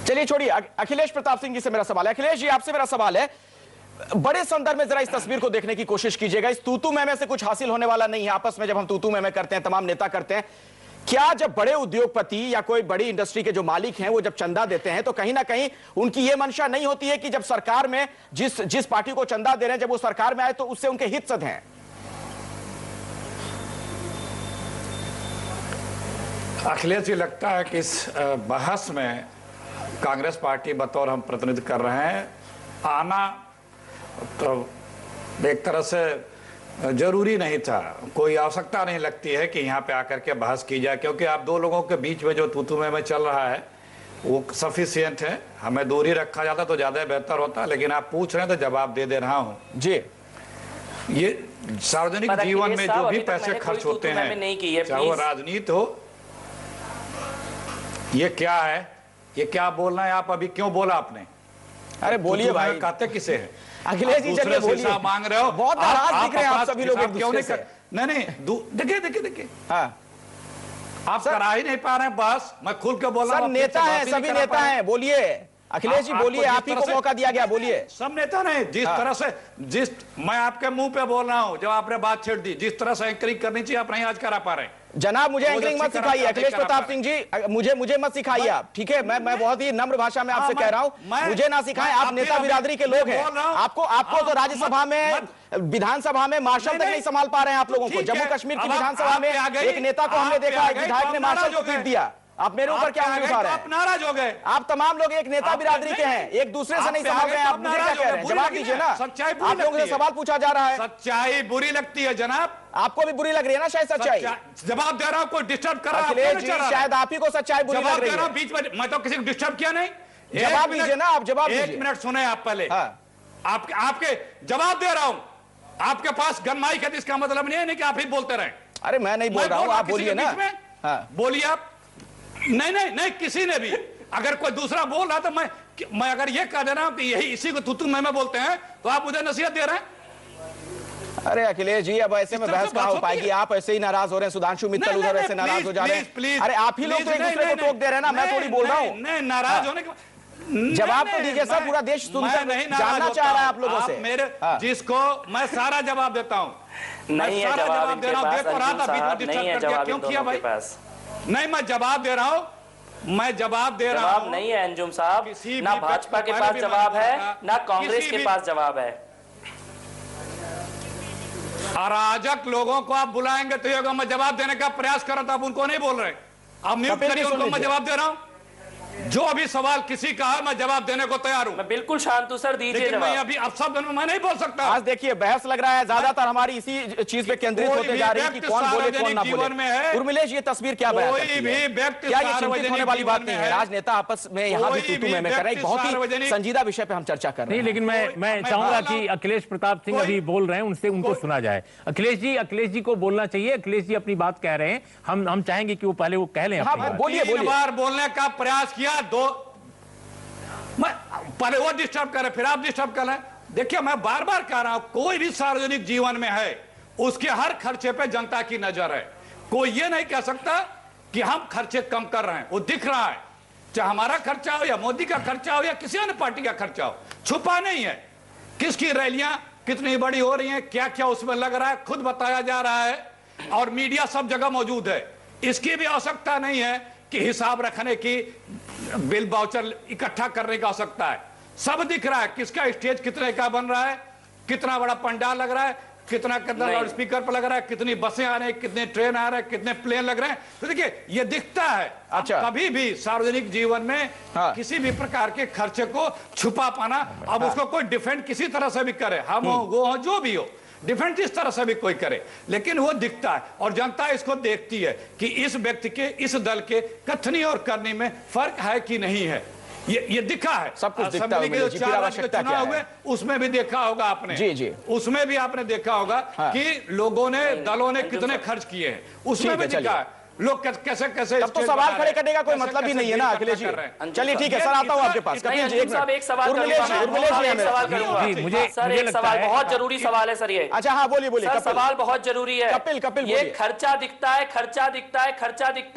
चलिए छोड़िए, अखिलेश प्रताप सिंह जी से मेरा सवाल है। अखिलेश जी, आपसे मेरा सवाल है, बड़े संदर्भ में जरा इस तस्वीर को देखने की कोशिश कीजिएगा। इस तूतू मैमे से कुछ हासिल होने वाला नहीं है। आपस में जब हम तूतू मैमे करते हैं, तमाम नेता करते हैं, क्या जब बड़े उद्योगपति या कोई बड़ी इंडस्ट्री के जो मालिक हैं वो जब चंदा देते हैं, तो कहीं ना कहीं उनकी ये मंशा नहीं होती है कि जब सरकार में जिस पार्टी को चंदा दे रहे हैं, जब वो सरकार में आए तो उससे उनके हित सध हैं? अखिलेश जी, लगता है कि इस बहस में कांग्रेस पार्टी बतौर हम प्रतिनिधित्व कर रहे हैं, आना तो एक तरह से जरूरी नहीं था। कोई आवश्यकता नहीं लगती है कि यहाँ पे आकर के बहस की जाए, क्योंकि आप दो लोगों के बीच में जो तूतू में चल रहा है वो सफिशियंट है। हमें दूरी रखा जाता तो ज्यादा बेहतर होता, लेकिन आप पूछ रहे हैं तो जवाब दे रहा हूँ जी। ये सार्वजनिक जीवन में जो भी पैसे खर्च होते हैं, चाहे वो राजनीति हो, ये क्या है, ये क्या बोलना है? आप अभी क्यों बोला आपने? अरे बोलिए भाई, कहते किसे है? अखिलेश जी चलिए बोलिए। मांग रहे हो, बहुत नाराज दिख रहे हैं आप सभी लोग एक दूसरे से। नहीं, देखिए हाँ, आप करा ही नहीं पा रहे हैं। बस मैं खुल के बोल रहा हूं, नेता है, सभी नेता हैं, बोलिए अखिलेश जी, बोलिए, आप ही को मौका दिया गया, बोलिए। सब नेता नहीं, जिस तरह से मैं आपके मुंह पे बोल रहा हूं, जब आपने बात छेड़ दी, जिस तरह से एंकरिंग करनी चाहिए आप नहीं आज करा पा रहे। जनाब, मुझे एंकरिंग मत सिखाइए अखिलेश प्रताप सिंह जी, मुझे मत सिखाइए आप, ठीक है? मैं बहुत ही नम्र भाषा में आपसे कह रहा हूं, मुझे ना सिखाएं। आप नेता बिरादरी के लोग हैं, आपको तो राज्यसभा में, विधानसभा में मार्शल तक नहीं संभाल पा रहे हैं आप लोगों को। जम्मू कश्मीर की विधानसभा में एक नेता को हमने देखा, एक विधायक ने मार्शल को पीट दिया। आप मेरे ऊपर क्या उंगली उठा रहे हैं? आप नाराज हो गए। आप तमाम लोग एक नेता बिरादरी के हैं, एक दूसरे से नहीं समझ रहे हैं। आप मुझे क्या कह रहे हैं? जवाब दीजिए ना। सच्चाई आप लोगों से सवाल पूछा जा रहा है। सच्चाई बुरी लगती है जनाब, आपको भी बुरी लग रही है ना शायद सच्चाई? जवाब दे रहा हूं, कोई डिस्टर्ब कर रहा है? अखिलेश जी, शायद आप ही को सच्चाई बुरी लग रही है। बीच में मैं तो किसी को डिस्टर्ब किया नहीं। जवाब दीजिए ना, आप जवाब दीजिए। 1 मिनट सुने आप पहले। हाँ। आपके जवाब दे रहा हूं। आपके पास गन माइक है, इसका मतलब नहीं है कि आप ही बोलते रहे। अरे मैं नहीं बोल रहा हूं, आप बोलिए ना। हाँ। बोलिए आप। नहीं, किसी ने भी अगर कोई दूसरा बोल रहा तो मैं अगर ये कह दे रहा हूं कि यही इसी को तू मैं बोलते हैं, तो आप मुझे नसीहत दे रहे हैं। अरे अखिलेश जी, अब ऐसे में बहस कहाँ हो पाएगी? आप ऐसे ही नाराज हो रहे हैं, सुधांशु मित्तल उधर वैसे नाराज हो जा रहे हैं। अरे आप ही लोग तो एक दूसरे को टोक दे रहे हैं ना, मैं थोड़ी बोल रहा हूँ। नहीं, नाराज होने के जवाब तो दीजिए सर, पूरा देश सुनकर जानना चाह रहा है आप लोगों से। मेरे जिसको मैं सारा जवाब देता हूँ, नहीं है जवाब दे रहा हूँ, क्यों किया भाई? नहीं, मैं जवाब दे रहा हूँ, मैं जवाब दे रहा हूँ। नहीं है अंजुम साहब, ना भाजपा के पास जवाब है, ना कांग्रेस के पास जवाब है। अराजक लोगों को आप बुलाएंगे तो ये होगा मैं जवाब देने का प्रयास कर रहा था, आप उनको नहीं बोल रहे। आप म्यूट करिए उनको, मैं जवाब दे रहा हूं। जो अभी सवाल किसी का है मैं जवाब देने को तैयार हूं। मैं बिल्कुल शांत हूं सर, दीजिए लेकिन जवाब। मैं अभी अब शब्द मैं नहीं बोल सकता। आज देखिए बहस लग रहा है ज्यादातर हमारी इसी चीज पे केंद्रित होते जा रही है कि कौन बोले कौन ना बोले। उर्मिलेश, ये तस्वीर क्या बयान करती है? क्या ये चिंतित होने वाली बात नहीं है? राजनेता आपस में यहाँ भी तू में कर रहे हैं, बहुत ही संजीदा विषय पे हम चर्चा कर रहे हैं। नहीं, लेकिन मैं चाहूंगा कि अखिलेश प्रताप सिंह अभी बोल रहे हैं, उनसे उनको सुना जाए। अखिलेश जी को बोलना चाहिए। अखिलेश जी अपनी बात कह रहे हैं, हम चाहेंगे कि वो पहले वो कह लें। बोलिए। 3 बार बोलने का प्रयास किया, मैं पहले वो डिस्टर्ब करे, फिर आप डिस्टर्ब कर रहे। देखिए, मैं बार बार कह रहा हूं, कोई भी सार्वजनिक जीवन में है उसके हर खर्चे पे जनता की नजर है। कोई ये नहीं कह सकता कि हम खर्चे कम कर रहे हैं, वो दिख रहा है। चाहे हमारा खर्चा हो या मोदी का खर्चा हो या किसी अन्य पार्टी का खर्चा हो, छुपा नहीं है। किसकी रैलियां कितनी बड़ी हो रही हैं, क्या क्या उसमें लग रहा है, खुद बताया जा रहा है और मीडिया सब जगह मौजूद है। इसकी भी आवश्यकता नहीं है कि हिसाब रखने की, बिल बाउचर इकट्ठा करने की आवश्यकता है। सब दिख रहा है, किसका स्टेज कितने का बन रहा है, कितना बड़ा पंडाल लग रहा है, कितना लाउड स्पीकर पर लग रहा है, कितनी बसें आ रही हैं, कितने ट्रेन आ रहे हैं, कितने प्लेन लग रहे हैं। तो देखिए, ये दिखता है। अच्छा, कभी भी सार्वजनिक जीवन में किसी भी प्रकार के खर्चे को छुपा पाना, अब उसको कोई डिफेंड किसी तरह से भी करे, हम हो वो हो जो भी हो, डिफेंस इस तरह से भी कोई करे, लेकिन वो दिखता है और जनता इसको देखती है कि इस व्यक्ति के, इस दल के कथनी और करनी में फर्क है कि नहीं है। ये दिखा है, सब कुछ दिखता है। के जो 4 राज्य के चुनाव हुए उसमें भी देखा होगा आपने। जी। उसमें भी आपने देखा होगा कि लोगों ने, दलों ने कितने खर्च किए हैं, उसमें भी दिखा है। लोग कैसे कैसे, तब तो सवाल खड़े करने का कोई मतलब ही नहीं है ना अखिलेश जी। चलिए ठीक है सर, आता हूं आपके पास। कपिल जी, एक सवाल मुझे एक सवाल बहुत जरूरी सवाल है सर ये। अच्छा हाँ, बोलिए। सवाल बहुत जरूरी है। कपिल ये खर्चा दिखता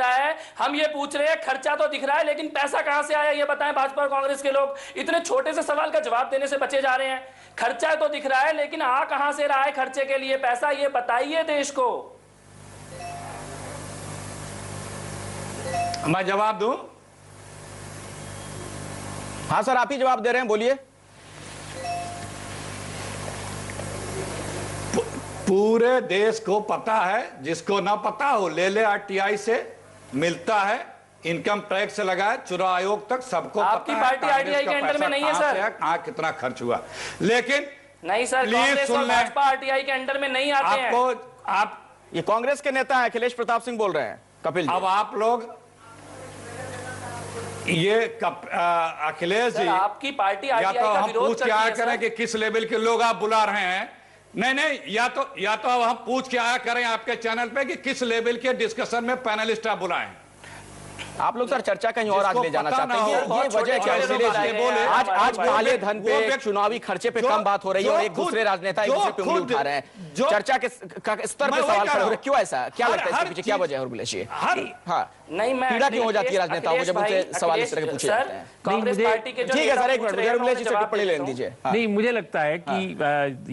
है। हम ये पूछ रहे हैं, खर्चा तो दिख रहा है लेकिन पैसा कहां से आया ये बताएं। भाजपा और कांग्रेस के लोग इतने छोटे से सवाल का जवाब देने से बचे जा रहे हैं। खर्चा तो दिख रहा है लेकिन आ कहां से रहा है खर्चे के लिए पैसा, ये बताइए देश को। मैं जवाब दूं? हाँ सर, आप ही जवाब दे रहे हैं, बोलिए। पूरे देश को पता है, जिसको ना पता हो ले ले आरटीआई से मिलता है, इनकम टैक्स से लगा है, चुनाव आयोग तक सबको आपकी पार्टी आरटीआई के अंडर में नहीं है सर। कहां कितना खर्च हुआ, लेकिन नहीं सर, कांग्रेस और भाजपा आरटीआई के अंडर में नहीं आते हैं। ये कांग्रेस के नेता है अखिलेश प्रताप सिंह बोल रहे हैं। कपिल जी, अब आप लोग ये अखिलेश जी, आपकी पार्टी या तो हम पूछ के आया करें कि किस लेवल के लोग आप बुला रहे हैं। नहीं, या तो अब हम पूछ के आया करें आपके चैनल पे कि किस लेवल के डिस्कशन में पैनलिस्ट आप बुलाएं। आप लोग सर चर्चा कहीं और आगे ले जाना चाहते हैं। ये वजह क्या है? आज काले धन पे, चुनावी खर्चे पे कम बात हो रही है और एक दूसरे राजनेता एक दूसरे पे उंगली उठा रहे हैं। चर्चा के स्तर पे सवाल खड़े हो रहे हैं। क्यों ऐसा? क्या लगता है इसके पीछे क्या वजह है उर्मिलेश जी? हाँ, नहीं, मैं पीड़ा क्यों हो जाती है राजनेताओं को जब उनसे सवाल इस तरह के पूछे जाते हैं? कांग्रेस पार्टी के, ठीक है सर, एक मिनट उर्मिलेश जी से टिप्पणी लेने दीजिए। नहीं, मुझे लगता है कि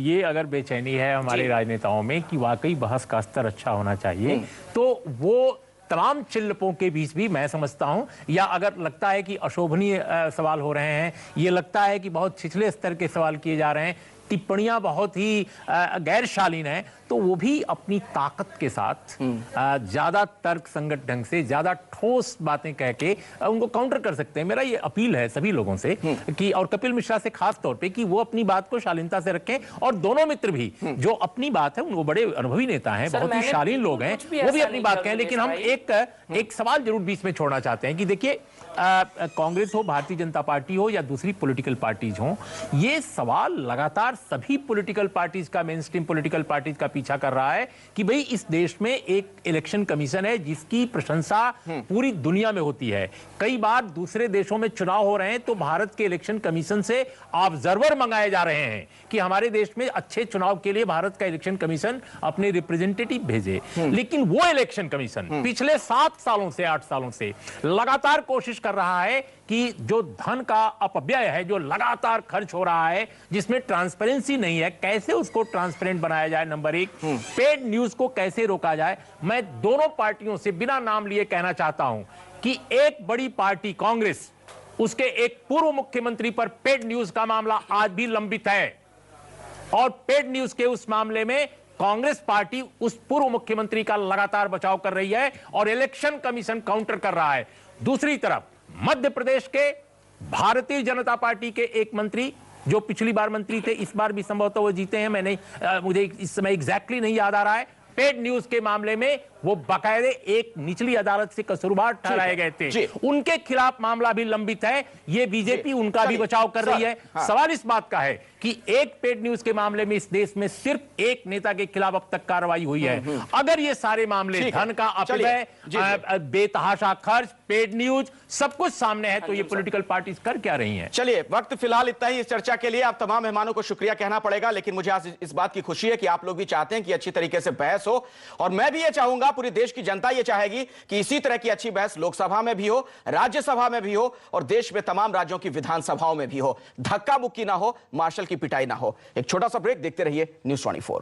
ये अगर बेचैनी है हमारे राजनेताओं में कि वाकई बहस का स्तर अच्छा होना चाहिए, तो वो तमाम चिल्लपों के बीच भी मैं समझता हूं, या अगर लगता है कि अशोभनीय सवाल हो रहे हैं, ये लगता है कि बहुत छिछले स्तर के सवाल किए जा रहे हैं, टिप्पणियां बहुत ही गैर शालीन हैं, तो वो भी अपनी ताकत के साथ ज्यादा तर्क संगत ढंग से, ज्यादा ठोस बातें कह के उनको काउंटर कर सकते हैं। मेरा ये अपील है सभी लोगों से कि, और कपिल मिश्रा से खास तौर पे, कि वो अपनी बात को शालीनता से रखें, और दोनों मित्र भी जो अपनी बात है, वो बड़े अनुभवी नेता हैं, बहुत ही शालीन लोग हैं, वो भी अपनी बात कहें। लेकिन हम एक सवाल जरूर बीच में छोड़ना चाहते हैं कि देखिए, कांग्रेस हो, भारतीय जनता पार्टी हो या दूसरी पॉलिटिकल पार्टीज हो, ये सवाल लगातार सभी पॉलिटिकल पार्टीज का, मेन स्ट्रीम पॉलिटिकल पार्टीज का पीछा कर रहा है कि भाई इस देश में एक इलेक्शन कमीशन है जिसकी प्रशंसा पूरी दुनिया में होती है। कई बार दूसरे देशों में चुनाव हो रहे हैं तो भारत के इलेक्शन कमीशन से ऑब्जर्वर मंगाए जा रहे हैं कि हमारे देश में अच्छे चुनाव के लिए भारत का इलेक्शन कमीशन अपने रिप्रेजेंटेटिव भेजे। लेकिन वो इलेक्शन कमीशन पिछले 7 सालों से 8 सालों से लगातार कोशिश कर रहा है कि जो धन का अपव्यय है, जो लगातार खर्च हो रहा है, जिसमें ट्रांसपेरेंसी नहीं है, कैसे उसको ट्रांसपेरेंट बनाया जाए। नंबर 1, पेड न्यूज को कैसे रोका जाए। मैं दोनों पार्टियों से बिना नाम लिए कहना चाहता हूं कि एक बड़ी पार्टी कांग्रेस, उसके एक पूर्व मुख्यमंत्री पर पेड न्यूज का मामला आज भी लंबित है, और पेड न्यूज के उस मामले में कांग्रेस पार्टी उस पूर्व मुख्यमंत्री का लगातार बचाव कर रही है और इलेक्शन कमीशन काउंटर कर रहा है। दूसरी तरफ मध्य प्रदेश के भारतीय जनता पार्टी के एक मंत्री, जो पिछली बार मंत्री थे, इस बार भी संभवतः वो जीते हैं, मुझे इस समय एग्जैक्टली नहीं याद आ रहा है, पेड न्यूज के मामले में वो बाकायदे एक निचली अदालत से कसूरवार ठहराए गए थे, उनके खिलाफ मामला भी लंबित है। ये बीजेपी उनका भी बचाव कर रही है। सवाल इस बात का है कि एक पेड न्यूज के मामले में इस देश में सिर्फ एक नेता के खिलाफ अब तक कार्रवाई हुई है। अगर ये सारे मामले धन का अपव्यय, बेतहाशा खर्च, पेड न्यूज सब कुछ सामने है, तो ये पॉलिटिकल पार्टीज कर क्या रही हैं? चलिए, वक्त फिलहाल इतना ही इस चर्चा के लिए। आप तमाम मेहमानों को शुक्रिया कहना पड़ेगा, लेकिन मुझे आज इस बात की खुशी है कि आप लोग भी चाहते हैं कि अच्छी तरीके से बहस हो, और मैं भी ये चाहूंगा, पूरी देश की जनता ये चाहेगी कि इसी तरह की अच्छी बहस लोकसभा में भी हो, राज्यसभा में भी हो, और देश में तमाम राज्यों की विधानसभाओं में भी हो। धक्का मुक्की ना हो, मार्शल की पिटाई ना हो। एक छोटा सा ब्रेक, देखते रहिए न्यूज़ 24।